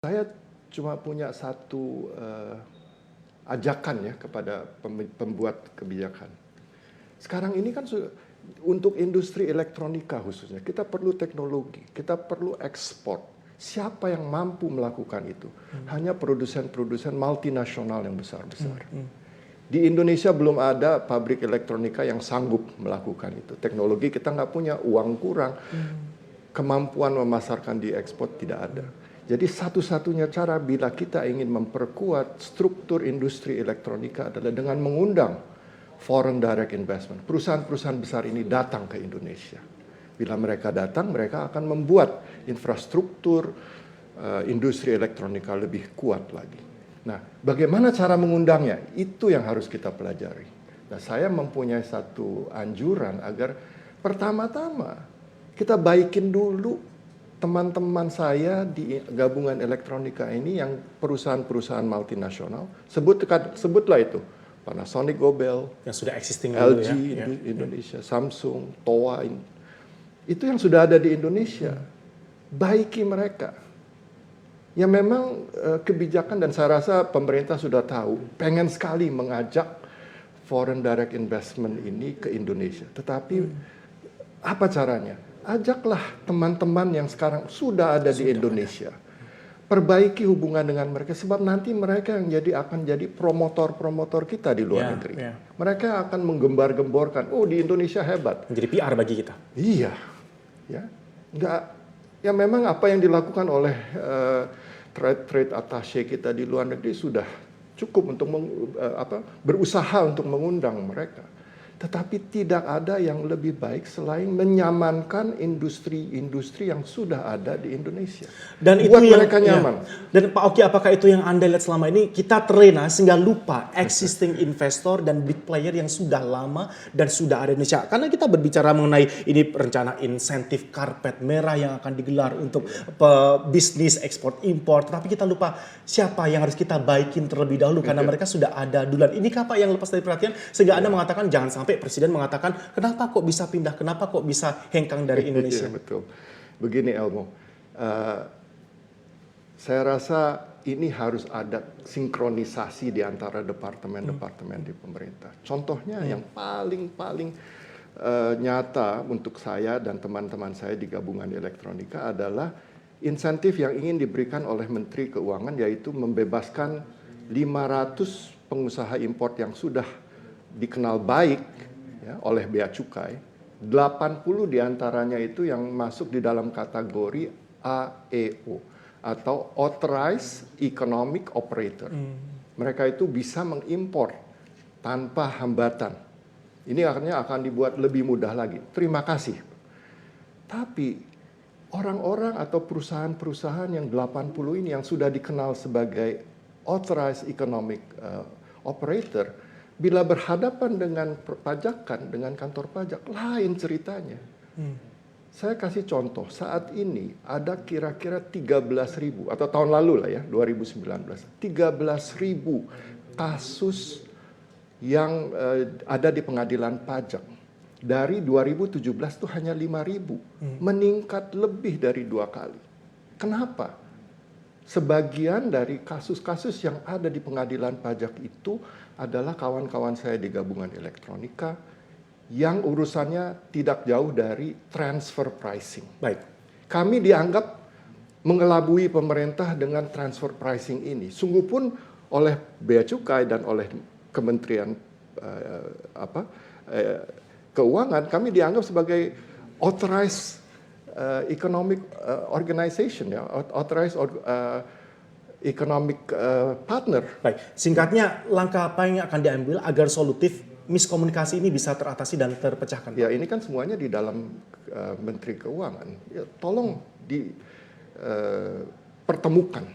Saya cuma punya satu ajakan ya kepada pembuat kebijakan. Sekarang ini kan untuk industri elektronika khususnya, kita perlu teknologi, kita perlu ekspor. Siapa yang mampu melakukan itu? Hanya produsen-produsen multinasional yang besar-besar. Di Indonesia belum ada pabrik elektronika yang sanggup melakukan itu. Teknologi kita nggak punya, uang kurang, kemampuan memasarkan di ekspor tidak ada. Jadi satu-satunya cara bila kita ingin memperkuat struktur industri elektronika adalah dengan mengundang foreign direct investment. Perusahaan-perusahaan besar ini datang ke Indonesia. Bila mereka datang, mereka akan membuat infrastruktur industri elektronika lebih kuat lagi. Nah, bagaimana cara mengundangnya? Itu yang harus kita pelajari. Nah, saya mempunyai satu anjuran agar pertama-tama kita baikin dulu teman-teman saya di gabungan elektronika ini yang perusahaan-perusahaan multinasional, sebutlah itu. Panasonic Gobel, yang sudah existing LG ya. Indonesia, Samsung, Toa, itu yang sudah ada di Indonesia. Baiki mereka. Ya memang kebijakan, dan saya rasa pemerintah sudah tahu, pengen sekali mengajak foreign direct investment ini ke Indonesia. Tetapi apa caranya? Ajaklah teman-teman yang sekarang sudah ada di Indonesia. Perbaiki hubungan dengan mereka, sebab nanti mereka yang akan jadi promotor-promotor kita di luar negeri. Mereka akan menggembar-gemborkan, oh di Indonesia hebat. Menjadi PR bagi kita. Iya, ya, ya memang apa yang dilakukan oleh trade attaché kita di luar negeri sudah cukup untuk berusaha untuk mengundang mereka. Tetapi tidak ada yang lebih baik selain menyamankan industri-industri yang sudah ada di Indonesia. Dan buat itu mereka nyaman. Dan Pak Oki, apakah itu yang Anda lihat selama ini kita terlena sehingga lupa existing investor dan big player yang sudah lama dan sudah ada di Indonesia? Karena kita berbicara mengenai ini rencana insentif karpet merah yang akan digelar untuk bisnis ekspor impor, tapi kita lupa siapa yang harus kita baikin terlebih dahulu karena mereka sudah ada duluan. Inikah Pak yang lepas dari perhatian sehingga Anda mengatakan jangan sampai Presiden mengatakan kenapa kok bisa pindah, kenapa kok bisa hengkang dari Indonesia? Iya, betul. Begini Elmo, saya rasa ini harus ada sinkronisasi di antara departemen-departemen di pemerintah. Contohnya yang paling nyata untuk saya dan teman-teman saya di gabungan elektronika adalah insentif yang ingin diberikan oleh Menteri Keuangan, yaitu membebaskan 500 pengusaha import yang sudah dikenal baik ya, oleh Bea Cukai. 80 diantaranya itu yang masuk di dalam kategori AEO atau Authorized Economic Operator. Mereka itu bisa mengimpor tanpa hambatan. Ini akhirnya akan dibuat lebih mudah lagi. Terima kasih. Tapi orang-orang atau perusahaan-perusahaan yang 80 ini yang sudah dikenal sebagai Authorized Economic Operator, bila berhadapan dengan perpajakan, dengan kantor pajak, lain ceritanya. Saya kasih contoh, saat ini ada kira-kira 13.000, atau tahun lalu lah ya, 2019, 13.000 kasus yang ada di pengadilan pajak. Dari 2017 itu hanya 5.000, meningkat lebih dari 2 kali. Kenapa? Sebagian dari kasus-kasus yang ada di pengadilan pajak itu adalah kawan-kawan saya di gabungan elektronika yang urusannya tidak jauh dari transfer pricing. Baik. Kami dianggap mengelabui pemerintah dengan transfer pricing ini. Sungguh pun oleh Bea Cukai dan oleh Kementerian Keuangan kami dianggap sebagai authorized economic organization, ya, authorized economic partner. Baik, singkatnya langkah apa yang akan diambil agar solutif miskomunikasi ini bisa teratasi dan terpecahkan? Ya, ini kan semuanya di dalam Menteri Keuangan. Ya, tolong dipertemukan